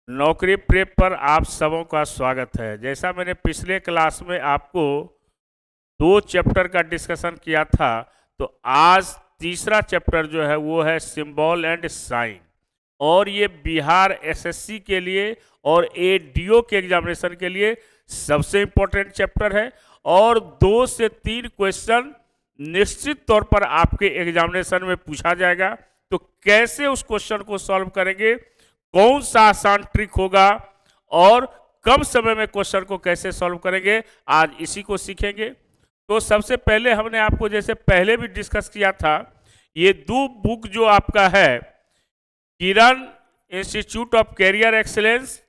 नौकरी प्रेप पर आप सबों का स्वागत है। जैसा मैंने पिछले क्लास में आपको 2 चैप्टर का डिस्कशन किया था, तो आज तीसरा चैप्टर जो है वो है सिंबल एंड साइन। और ये बिहार एसएससी के लिए और एडीओ के एग्जामिनेशन के लिए सबसे इम्पोर्टेंट चैप्टर है। और 2 से 3 क्वेश्चन निश्चित तौर पर आपके एग्जामिनेशन में पूछा जाएगा। तो कैसे उस क्वेश्चन को सॉल्व करेंगे, कौन सा आसान ट्रिक होगा और कम समय में क्वेश्चन को कैसे सॉल्व करेंगे, आज इसी को सीखेंगे। तो सबसे पहले हमने आपको जैसे पहले भी डिस्कस किया था, ये 2 बुक जो आपका है, किरण इंस्टीट्यूट ऑफ कैरियर एक्सीलेंस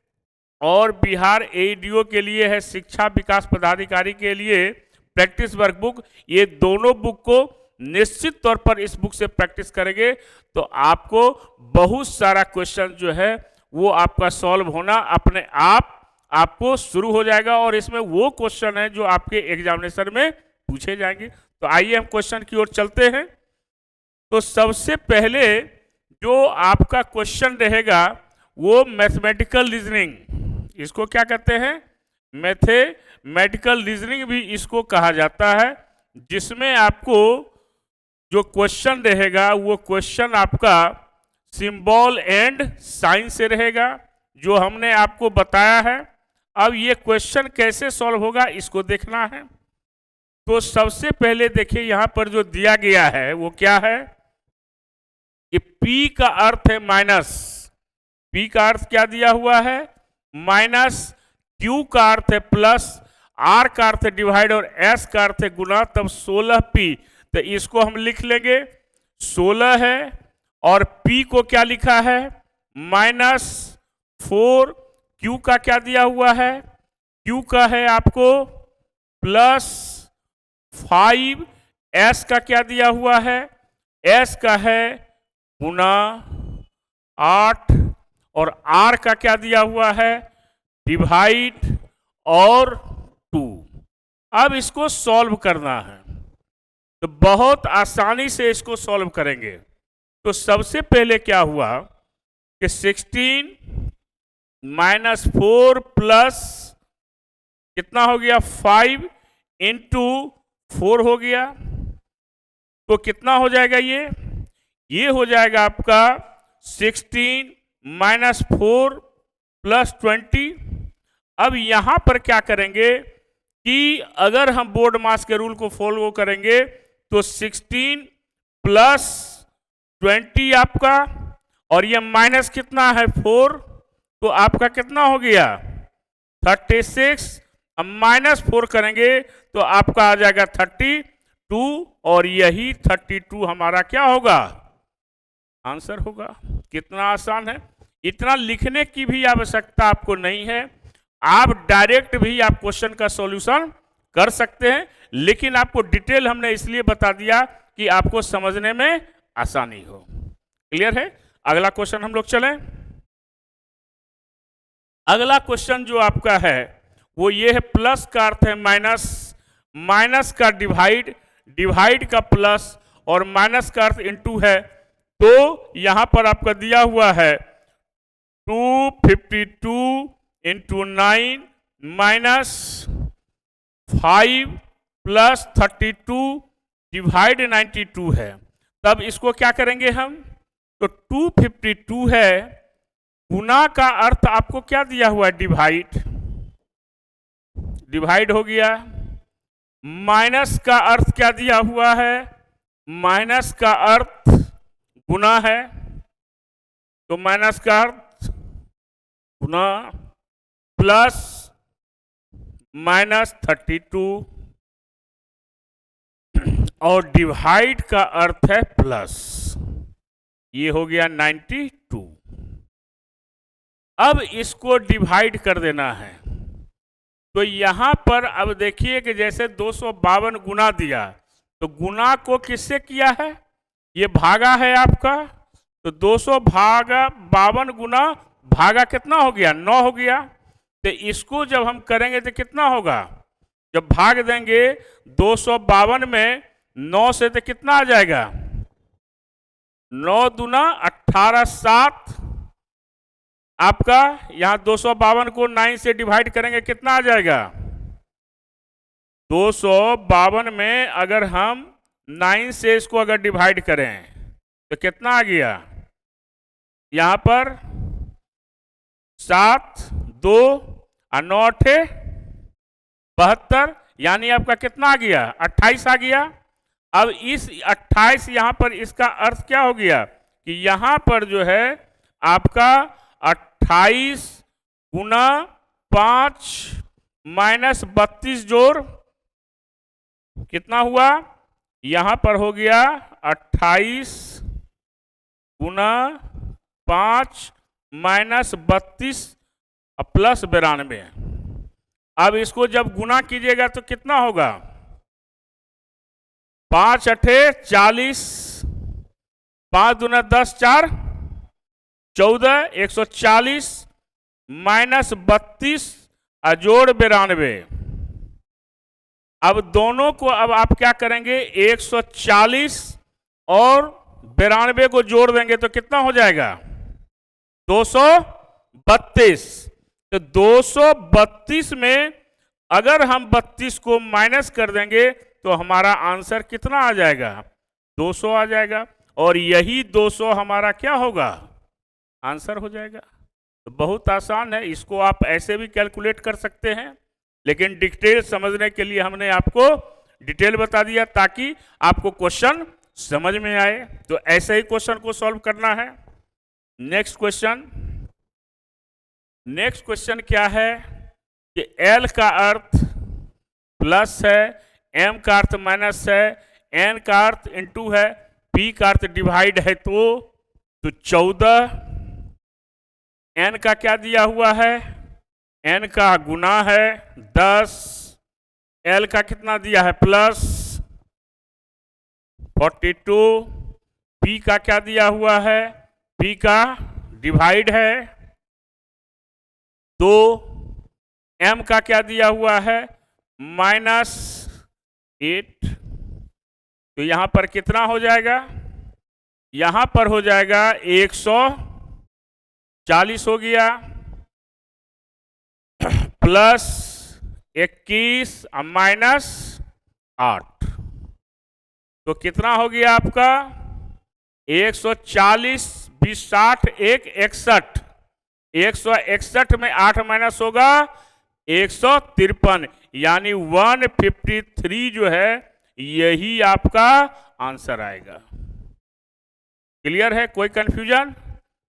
और बिहार एडीओ के लिए है शिक्षा विकास पदाधिकारी के लिए प्रैक्टिस वर्कबुक। ये दोनों बुक को निश्चित तौर पर इस बुक से प्रैक्टिस करेंगे तो आपको बहुत सारा क्वेश्चन जो है वो आपका सॉल्व होना अपने आप आपको शुरू हो जाएगा। और इसमें वो क्वेश्चन है जो आपके एग्जामिनेशन में पूछे जाएंगे। तो आइए हम क्वेश्चन की ओर चलते हैं। तो सबसे पहले जो आपका क्वेश्चन रहेगा वो मैथमेटिकल रीजनिंग, इसको क्या कहते हैं, मैथमेटिकल रीजनिंग भी इसको कहा जाता है, जिसमें आपको जो क्वेश्चन रहेगा वो क्वेश्चन आपका सिंबल एंड साइन से रहेगा, जो हमने आपको बताया है। अब ये क्वेश्चन कैसे सॉल्व होगा इसको देखना है। तो सबसे पहले देखिए यहाँ पर जो दिया गया है वो क्या है कि P का अर्थ है माइनस, P का अर्थ क्या दिया हुआ है माइनस, Q का अर्थ है प्लस, R का अर्थ है डिवाइड और S का अर्थ है गुना, तब 16P। तो इसको हम लिख लेंगे 16 है और P को क्या लिखा है -4। Q का क्या दिया हुआ है, Q का है आपको +5, S का क्या दिया हुआ है, S का है गुना 8 और R का क्या दिया हुआ है डिवाइड और 2। अब इसको सॉल्व करना है तो बहुत आसानी से इसको सॉल्व करेंगे। तो सबसे पहले क्या हुआ कि 16 -4 प्लस कितना हो गया 5 इंटू 4 हो गया, तो कितना हो जाएगा ये हो जाएगा आपका 16 -4 प्लस 20। अब यहां पर क्या करेंगे कि अगर हम बोर्ड मास के रूल को फॉलो करेंगे तो 16 प्लस 20 आपका, और ये माइनस कितना है 4, तो आपका कितना हो गया 36। अब -4 करेंगे तो आपका आ जाएगा 32, और यही 32 हमारा क्या होगा आंसर होगा। कितना आसान है, इतना लिखने की भी आवश्यकता आपको नहीं है, आप डायरेक्ट भी आप क्वेश्चन का सॉल्यूशन कर सकते हैं, लेकिन आपको डिटेल हमने इसलिए बता दिया कि आपको समझने में आसानी हो। क्लियर है। अगला क्वेश्चन हम लोग चलें। अगला क्वेश्चन जो आपका है वो ये है प्लस का अर्थ है माइनस, माइनस का डिवाइड, डिवाइड का प्लस और माइनस का अर्थ इनटू है। तो यहां पर आपका दिया हुआ है 252 इंटू 9 माइनस 5 प्लस 32 डिवाइड 92 है। तब इसको क्या करेंगे हम, तो 252 है, गुना का अर्थ आपको क्या दिया हुआ है डिवाइड, डिवाइड हो गया, माइनस का अर्थ क्या दिया हुआ है, माइनस का अर्थ गुना है, तो माइनस का अर्थ गुना प्लस -32 और डिवाइड का अर्थ है प्लस, ये हो गया 92। अब इसको डिवाइड कर देना है। तो यहां पर अब देखिए कि जैसे 252 गुना दिया, तो गुना को किससे किया है, ये भागा है आपका, तो 200 भागा 52 गुना भागा कितना हो गया 9 हो गया। तो इसको जब हम करेंगे तो कितना होगा, जब भाग देंगे 252 में 9 से तो कितना आ जाएगा 9 दूना 18, 7 आपका यहाँ 252 को 9 से डिवाइड करेंगे कितना आ जाएगा? 252 में अगर हम 9 से इसको अगर डिवाइड करें तो कितना आ गया? यहाँ पर 7, 2 और 9 8 72, यानी आपका कितना आ गया? 28 आ गया। अब इस 28 यहाँ पर इसका अर्थ क्या हो गया कि यहाँ पर जो है आपका 28 गुना 5 माइनस 32 जोड़ कितना हुआ? यहाँ पर हो गया 28 गुना 5 माइनस 32 प्लस 92। अब इसको जब गुना कीजिएगा तो कितना होगा? 5 8 40, 5 दूना 10, 4 14, 140 माइनस 32 जोड़ 92। अब दोनों को अब आप क्या करेंगे? 140 और 92 को जोड़ देंगे तो कितना हो जाएगा? 232। तो 232 में अगर हम 32 को माइनस कर देंगे तो हमारा आंसर कितना आ जाएगा? 200 आ जाएगा। और यही 200 हमारा क्या होगा? आंसर हो जाएगा। तो बहुत आसान है, इसको आप ऐसे भी कैलकुलेट कर सकते हैं, लेकिन डिटेल समझने के लिए हमने आपको डिटेल बता दिया ताकि आपको क्वेश्चन समझ में आए। तो ऐसे ही क्वेश्चन को सॉल्व करना है। नेक्स्ट क्वेश्चन क्या है कि L का अर्थ प्लस है, M का अर्थ माइनस है, N का अर्थ इनटू है, P का अर्थ डिवाइड है। तो 14, N का क्या दिया हुआ है? N का गुना है 10, L का कितना दिया है? प्लस 42, P का क्या दिया हुआ है? P का डिवाइड है। तो M का क्या दिया हुआ है? -8। तो यहां पर कितना हो जाएगा? यहां पर हो जाएगा 140 हो गया, प्लस 21 और -8। तो कितना हो गया आपका? 140, 20, 60, 1, 61। 161 में 8 माइनस होगा 153, यानी 153 जो है यही आपका आंसर आएगा। क्लियर है? कोई कंफ्यूजन?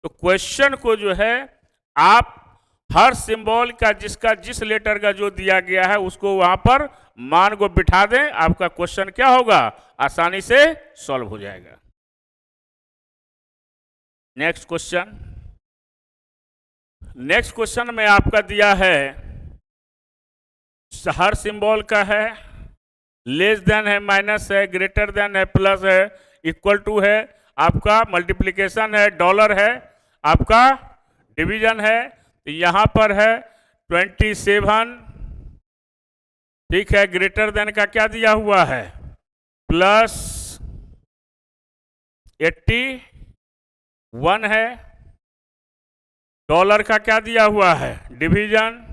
तो क्वेश्चन को जो है आप हर सिंबल का जिसका जिस लेटर का जो दिया गया है उसको वहां पर मान को बिठा दें, आपका क्वेश्चन क्या होगा? आसानी से सॉल्व हो जाएगा। नेक्स्ट क्वेश्चन में आपका दिया है, हर सिंबल का है, लेस देन है, माइनस है, ग्रेटर देन है, प्लस है, इक्वल टू है, आपका मल्टीप्लिकेशन है, डॉलर है, आपका डिवीजन है। तो यहां पर है 27, ठीक है। ग्रेटर देन का क्या दिया हुआ है? प्लस 81 है। डॉलर का क्या दिया हुआ है? डिवीजन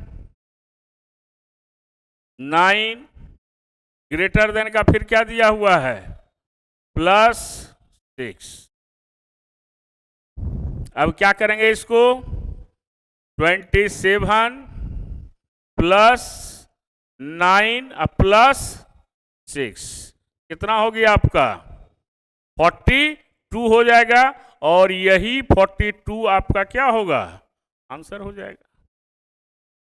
9। ग्रेटर देन का फिर क्या दिया हुआ है? +6। अब क्या करेंगे इसको? 27 प्लस 9 प्लस 6 कितना हो गया आपका? 42 हो जाएगा। और यही 42 आपका क्या होगा? आंसर हो जाएगा।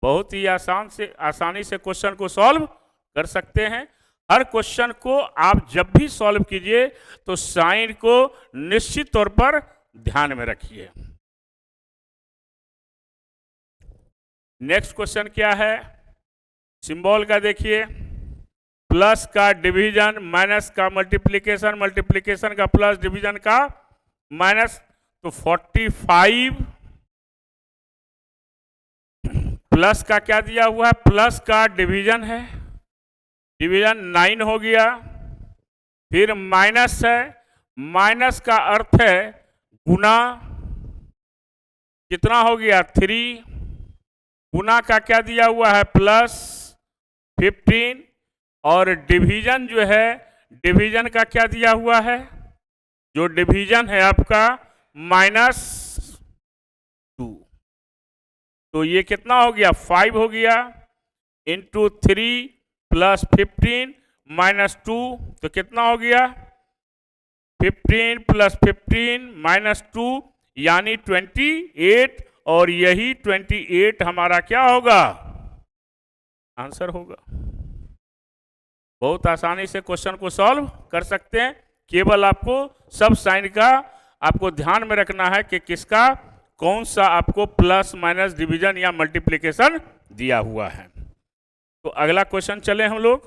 बहुत ही आसानी से क्वेश्चन को सॉल्व कर सकते हैं। हर क्वेश्चन को आप जब भी सॉल्व कीजिए तो साइन को निश्चित तौर पर ध्यान में रखिए। नेक्स्ट क्वेश्चन क्या है? सिंबल का देखिए, प्लस का डिवीजन, माइनस का मल्टीप्लिकेशन, मल्टीप्लिकेशन का प्लस, डिवीजन का माइनस। तो 45 प्लस का क्या दिया हुआ है? प्लस का डिवीजन है, डिवीजन 9 हो गया। फिर माइनस है, माइनस का अर्थ है गुना, कितना हो गया 3, गुना का क्या दिया हुआ है +15, और डिवीजन जो है, डिवीजन का क्या दिया हुआ है, जो डिवीजन है आपका -2। तो ये कितना हो गया 5 हो गया, इंटू 3 + 15 -2, तो कितना हो गया 15 + 15 -2 यानी 28, और यही 28 हमारा क्या होगा, आंसर होगा। बहुत आसानी से क्वेश्चन को सॉल्व कर सकते हैं। केवल आपको सब साइन का आपको ध्यान में रखना है कि किसका कौन सा आपको प्लस माइनस डिवीजन या मल्टीप्लिकेशन दिया हुआ है। तो अगला क्वेश्चन चले हम लोग।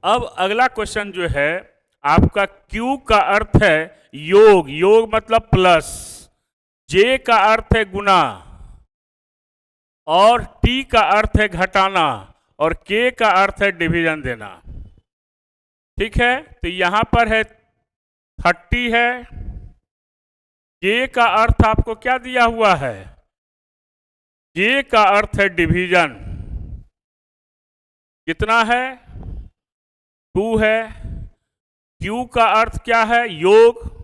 अब अगला क्वेश्चन जो है आपका Q का अर्थ है योग, योग मतलब प्लस, J का अर्थ है गुना, और T का अर्थ है घटाना, और K का अर्थ है डिवीजन देना। ठीक है, तो यहां पर है 30 है, K का अर्थ आपको क्या दिया हुआ है, K का अर्थ है डिवीजन, कितना है 2 है, Q का अर्थ क्या है योग,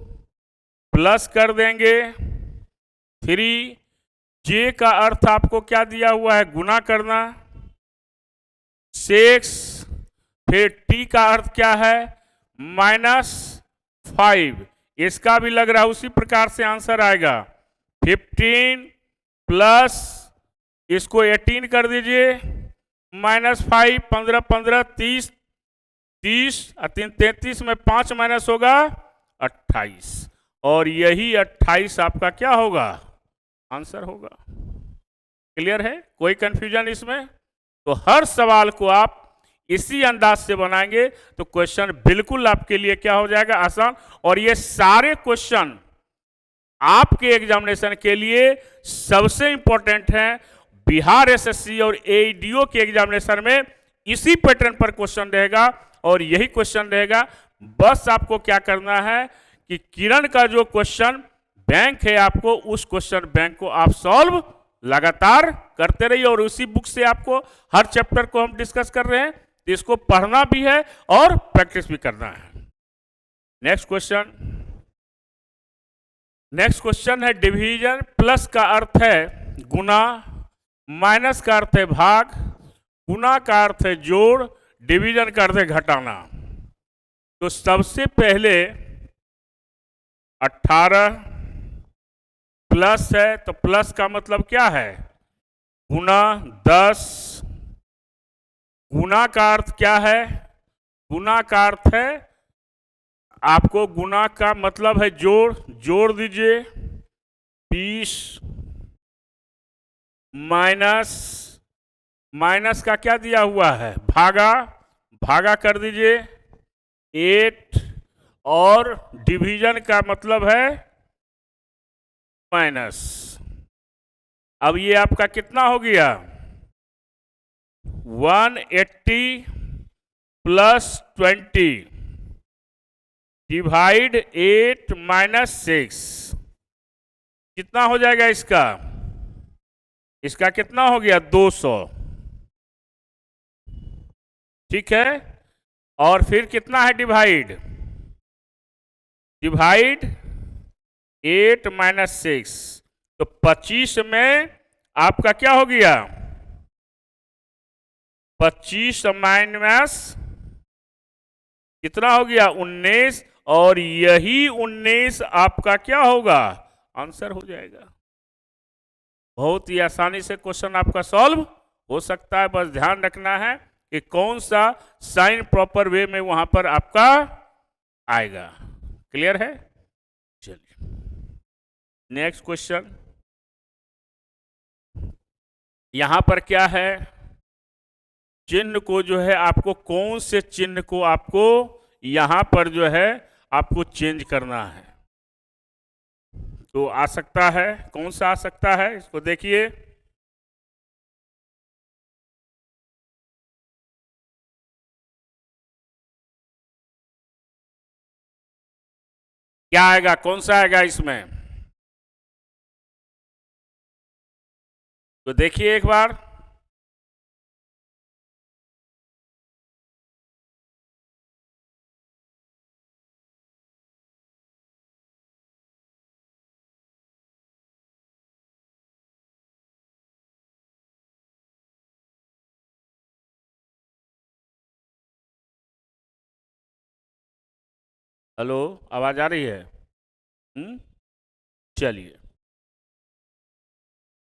प्लस कर देंगे 3, J का अर्थ आपको क्या दिया हुआ है गुना करना 6, फिर T का अर्थ क्या है -5, इसका भी लग रहा है उसी प्रकार से आंसर आएगा 15 प्लस इसको 18 कर दीजिए -5, 15 15 30, 30 और 3 33 में 5 माइनस होगा 28, और यही 28 आपका क्या होगा, आंसर होगा। क्लियर है, कोई कंफ्यूजन इसमें? तो हर सवाल को आप इसी अंदाज से बनाएंगे तो क्वेश्चन बिल्कुल आपके लिए क्या हो जाएगा, आसान। और ये सारे क्वेश्चन आपके एग्जामिनेशन के लिए सबसे इंपॉर्टेंट हैं। बिहार एसएससी और एईडीओ के एग्जामिनेशन में इसी पैटर्न पर क्वेश्चन रहेगा और यही क्वेश्चन रहेगा। बस आपको क्या करना है कि किरण का जो क्वेश्चन बैंक है आपको उस क्वेश्चन बैंक को आप सॉल्व लगातार करते रहिए, और उसी बुक से आपको हर चैप्टर को हम डिस्कस कर रहे हैं, तो इसको पढ़ना भी है और प्रैक्टिस भी करना है। नेक्स्ट क्वेश्चन है डिवीजन। प्लस का अर्थ है गुना, माइनस का अर्थ है भाग, गुना का अर्थ है जोड़, डिवीजन का अर्थ है घटाना। तो सबसे पहले 18 प्लस है, तो प्लस का मतलब क्या है गुना 10, गुना का अर्थ क्या है, गुना का अर्थ है आपको गुना का मतलब है जोड़, जोड़ दीजिए 20 माइनस, माइनस का क्या दिया हुआ है भागा, भागा कर दीजिए 8, और डिवीजन का मतलब है माइनस। अब ये आपका कितना हो गया 180 प्लस 20 डिवाइड 8 माइनस 6, कितना हो जाएगा इसका, इसका कितना हो गया 200। ठीक है, और फिर कितना है डिवाइड, डिवाइड 8 माइनस 6, तो 25 में आपका क्या हो गया 25 माइनस कितना हो गया 19, और यही 19 आपका क्या होगा आंसर हो जाएगा। बहुत ही आसानी से क्वेश्चन आपका सॉल्व हो सकता है, बस ध्यान रखना है कि कौन सा साइन प्रॉपर वे में वहां पर आपका आएगा। क्लियर है, चलिए नेक्स्ट क्वेश्चन। यहां पर क्या है, चिन्ह को जो है आपको कौन से चिन्ह को आपको यहां पर जो है आपको चेंज करना है। तो आ सकता है, कौन सा आ सकता है इसको देखिए, क्या आएगा, कौन सा आएगा इसमें, तो देखिए एक बार, हेलो, आवाज आ रही है? चलिए,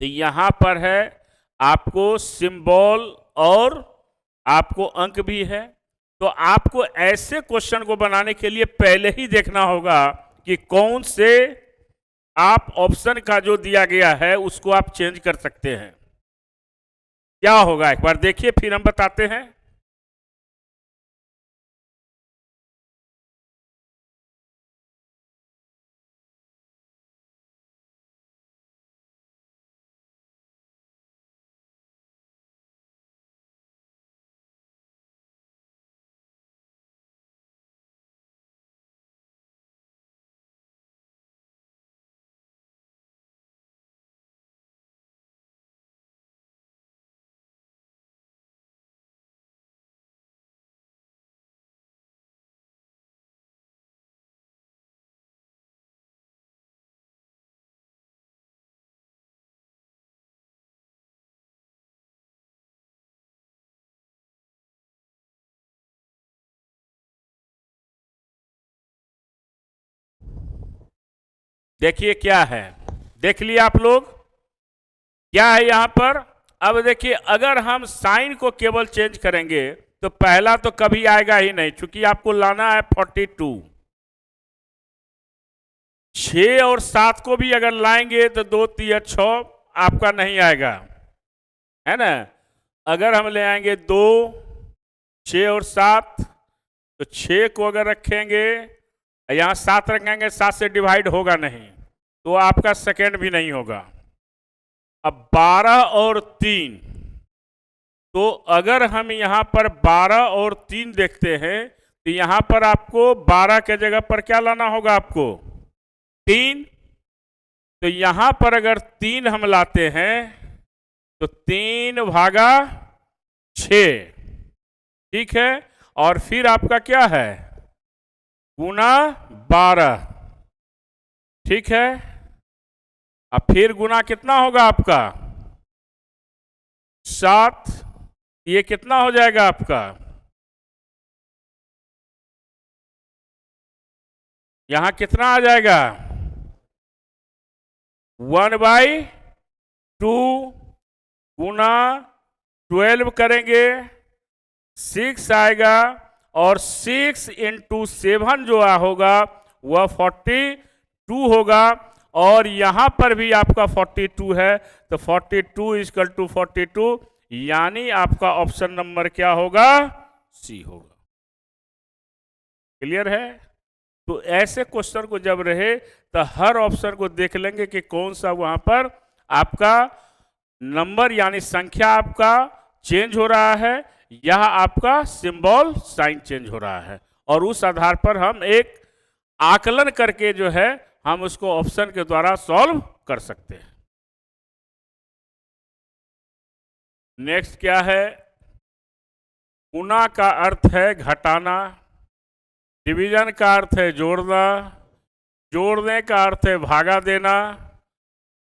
तो यहां पर है आपको सिंबल और आपको अंक भी है। तो आपको ऐसे क्वेश्चन को बनाने के लिए पहले ही देखना होगा कि कौन से आप ऑप्शन का जो दिया गया है उसको आप चेंज कर सकते हैं। क्या होगा एक बार देखिए, फिर हम बताते हैं। देखिए क्या है, देख लिया आप लोग क्या है यहां पर। अब देखिए, अगर हम साइन को केवल चेंज करेंगे तो पहला तो कभी आएगा ही नहीं, क्योंकि आपको लाना है 42। 6 और 7 को भी अगर लाएंगे तो 2 3 6 आपका नहीं आएगा, है ना। अगर हम ले आएंगे 2 6 और 7, तो 6 को अगर रखेंगे, यहां 7 रखेंगे, 7 से डिवाइड होगा नहीं, तो आपका सेकेंड भी नहीं होगा। अब 12 और 3, तो अगर हम यहां पर 12 और 3 देखते हैं तो यहां पर आपको 12 के जगह पर क्या लाना होगा, आपको 3। तो यहां पर अगर 3 हम लाते हैं तो 3 भागा 6, ठीक है। और फिर आपका क्या है, गुना 12, ठीक है। अब फिर गुना कितना होगा आपका, 7। ये कितना हो जाएगा आपका, यहां कितना आ जाएगा, 1/2 गुना 12 करेंगे, 6 आएगा, और 6 इंटू 7 जो होगा वह 42 होगा। और यहां पर भी आपका 42 है, तो 42 इक्वल टू 42, यानी आपका ऑप्शन नंबर क्या होगा, सी होगा। क्लियर है। तो ऐसे क्वेश्चन को जब रहे तो हर ऑप्शन को देख लेंगे कि कौन सा वहां पर आपका नंबर यानी संख्या आपका चेंज हो रहा है, यह आपका सिंबल साइन चेंज हो रहा है, और उस आधार पर हम एक आकलन करके जो है हम उसको ऑप्शन के द्वारा सॉल्व कर सकते हैं। नेक्स्ट क्या है, गुना का अर्थ है घटाना, डिवीजन का अर्थ है जोड़ना, जोड़ने का अर्थ है भागा देना,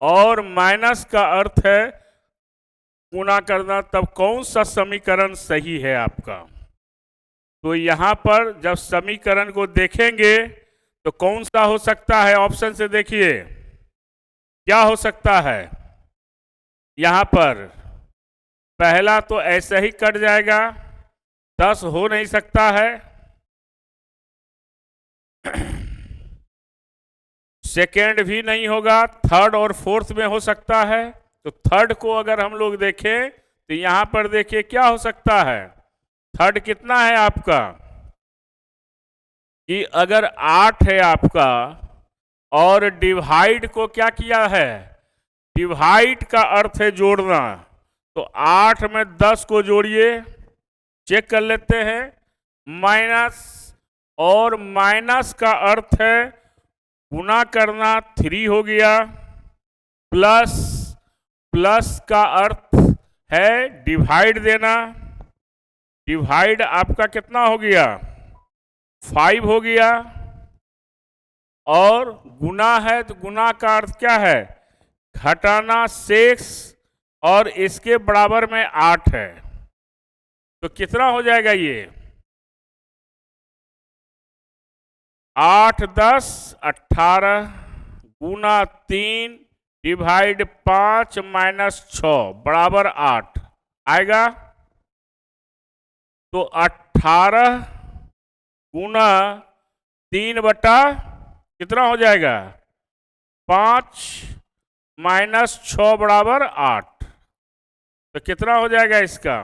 और माइनस का अर्थ है गुना करना। तब कौन सा समीकरण सही है आपका। तो यहां पर जब समीकरण को देखेंगे तो कौन सा हो सकता है, ऑप्शन से देखिए क्या हो सकता है। यहां पर पहला तो ऐसे ही कट जाएगा, 10 हो नहीं सकता है। सेकेंड भी नहीं होगा, थर्ड और फोर्थ में हो सकता है। तो थर्ड को अगर हम लोग देखें तो यहां पर देखिए क्या हो सकता है, थर्ड कितना है आपका, कि अगर 8 है आपका और डिवाइड को क्या किया है, डिवाइड का अर्थ है जोड़ना, तो 8 में 10 को जोड़िए, चेक कर लेते हैं, माइनस, और माइनस का अर्थ है गुना करना, 3 हो गया, प्लस प्लस का अर्थ है डिवाइड देना। डिवाइड आपका कितना हो गया? 5 हो गया। और गुना है तो गुना का अर्थ क्या है? घटाना 6 और इसके बराबर में 8 है। तो कितना हो जाएगा ये? 8 10 18 गुना 3 डिवाइड 5 माइनस 6 बराबर 8 आएगा। तो 18 गुना 3 बटा कितना हो जाएगा? 5 माइनस 6 बराबर 8। तो कितना हो जाएगा इसका?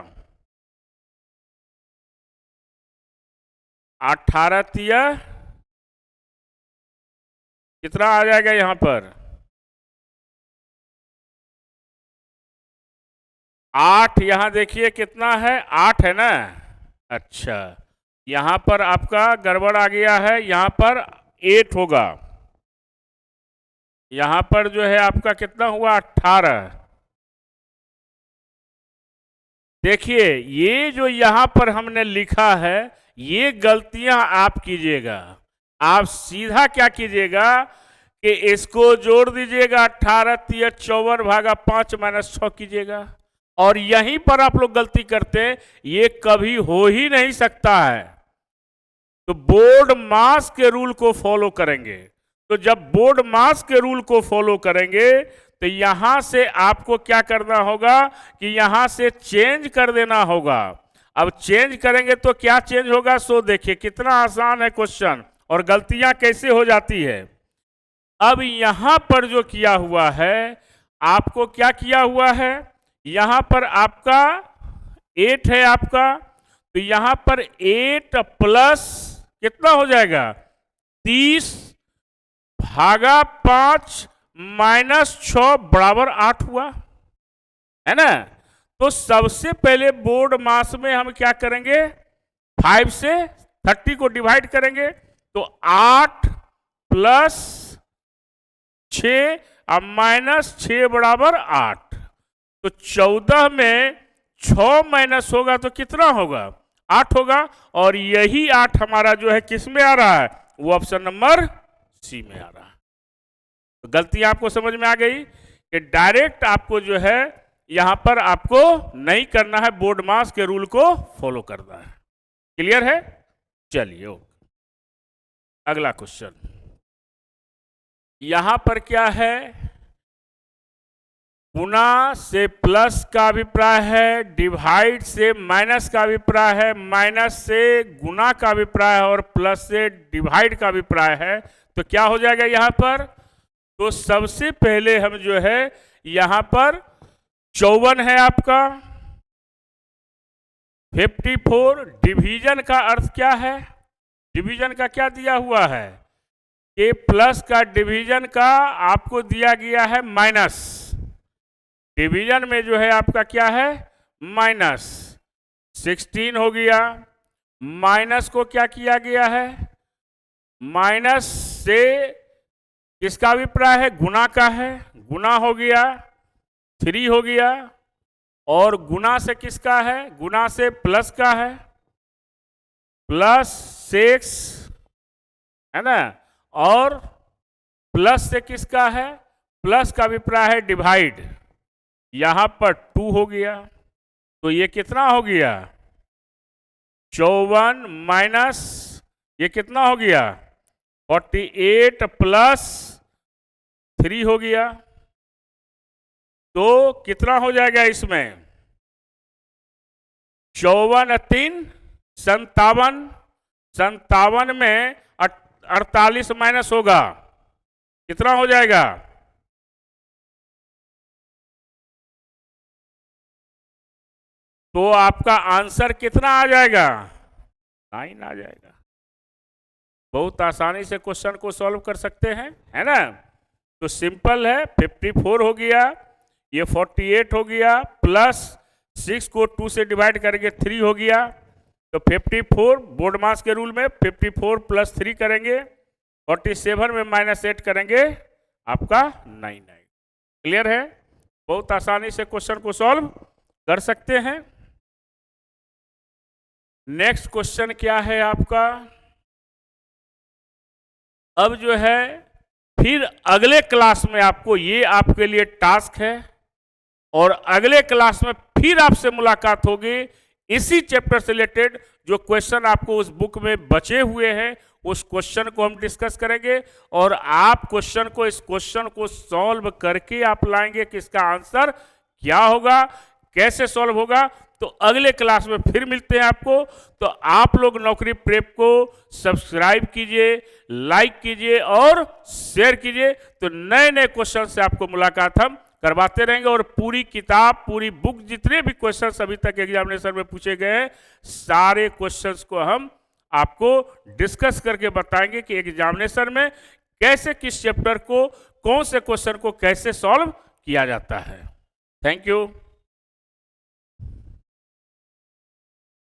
18 तिया कितना आ जाएगा यहां पर? 8 यहां देखिए कितना है? 8 है ना। अच्छा, यहां पर आपका गड़बड़ आ गया है, यहां पर 8 होगा। यहां पर जो है आपका कितना हुआ? 18। देखिए ये जो यहां पर हमने लिखा है ये गलतियां आप कीजिएगा। आप सीधा क्या कीजिएगा कि इसको जोड़ दीजिएगा, 18 तिया 54 भागा 5 माइनस 6 कीजिएगा। और यहीं पर आप लोग गलती करते हैं, ये कभी हो ही नहीं सकता है। तो बोर्ड मास के रूल को फॉलो करेंगे। तो जब बोर्ड मास के रूल को फॉलो करेंगे तो यहां से आपको क्या करना होगा कि यहां से चेंज कर देना होगा। अब चेंज करेंगे तो क्या चेंज होगा? सो देखिए कितना आसान है क्वेश्चन और गलतियां कैसे हो जाती है। अब यहां पर जो किया हुआ है, आपको क्या किया हुआ है? यहां पर आपका 8 है आपका, तो यहां पर 8 प्लस कितना हो जाएगा? 30 भागा 5 माइनस 6 बराबर 8 हुआ, है ना। तो सबसे पहले बोर्ड मास में हम क्या करेंगे? 5 से 30 को डिवाइड करेंगे। तो 8 प्लस 6 और माइनस 6 बराबर 8। तो 14 में 6 माइनस होगा तो कितना होगा? 8 होगा। और यही 8 हमारा जो है किस में आ रहा है? वो ऑप्शन नंबर सी में आ रहा है। तो गलती आपको समझ में आ गई कि डायरेक्ट आपको जो है यहां पर आपको नहीं करना है, बोर्ड मास के रूल को फॉलो करना है। क्लियर है? चलिए अगला क्वेश्चन। यहां पर क्या है? गुना से प्लस का अभिप्राय है, डिवाइड से माइनस का अभिप्राय है, माइनस से गुना का अभिप्राय है और प्लस से डिवाइड का अभिप्राय है। तो क्या हो जाएगा यहां पर? तो सबसे पहले हम जो है यहां पर 54 है आपका, 54 डिवीजन का अर्थ क्या है? डिवीजन का क्या दिया हुआ है कि प्लस का डिवीजन का आपको दिया गया है माइनस। डिवीजन में जो है आपका क्या है? माइनस 16 हो गया। माइनस को क्या किया गया है? माइनस से किसका अभिप्राय है? गुना का है, गुना हो गया, 3 हो गया। और गुना से किसका है? गुना से प्लस का है, प्लस 6 है ना। और प्लस से किसका है? प्लस का अभिप्राय है डिवाइड, यहां पर 2 हो गया। तो ये कितना हो गया? 54 माइनस ये कितना हो गया? 48 प्लस 3 हो गया। तो कितना हो जाएगा इसमें? 54 3 57, 57 में 48 माइनस होगा, कितना हो जाएगा? तो आपका आंसर कितना आ जाएगा? 9 आ जाएगा। बहुत आसानी से क्वेश्चन को सॉल्व कर सकते हैं, है ना। तो सिंपल है, 54 हो गया, ये 48 हो गया, प्लस 6 को 2 से डिवाइड करेंगे 3 हो गया। तो 54 बोर्ड मास के रूल में 54 प्लस 3 करेंगे, 47 में -8 करेंगे, आपका 9 आएगा। क्लियर है? बहुत आसानी से क्वेश्चन को सॉल्व कर सकते हैं। नेक्स्ट क्वेश्चन क्या है आपका, अब जो है फिर अगले क्लास में आपको, ये आपके लिए टास्क है, और अगले क्लास में फिर आपसे मुलाकात होगी इसी चैप्टर से रिलेटेड। जो क्वेश्चन आपको उस बुक में बचे हुए हैं उस क्वेश्चन को हम डिस्कस करेंगे, और आप क्वेश्चन को, इस क्वेश्चन को सॉल्व करके आप लाएंगे कि इसका आंसर क्या होगा, कैसे सॉल्व होगा। तो अगले क्लास में फिर मिलते हैं आपको। तो आप लोग नौकरी प्रेप को सब्सक्राइब कीजिए, लाइक कीजिए और शेयर कीजिए। तो नए नए क्वेश्चन से आपको मुलाकात हम करवाते रहेंगे, और पूरी किताब, पूरी बुक, जितने भी क्वेश्चंस अभी तक एग्जामिनेशन में पूछे गए हैं, सारे क्वेश्चंस को हम आपको डिस्कस करके बताएंगे कि एग्जामिनेशन में कैसे, किस चैप्टर को, कौन से क्वेश्चन को कैसे सॉल्व किया जाता है। Thank you.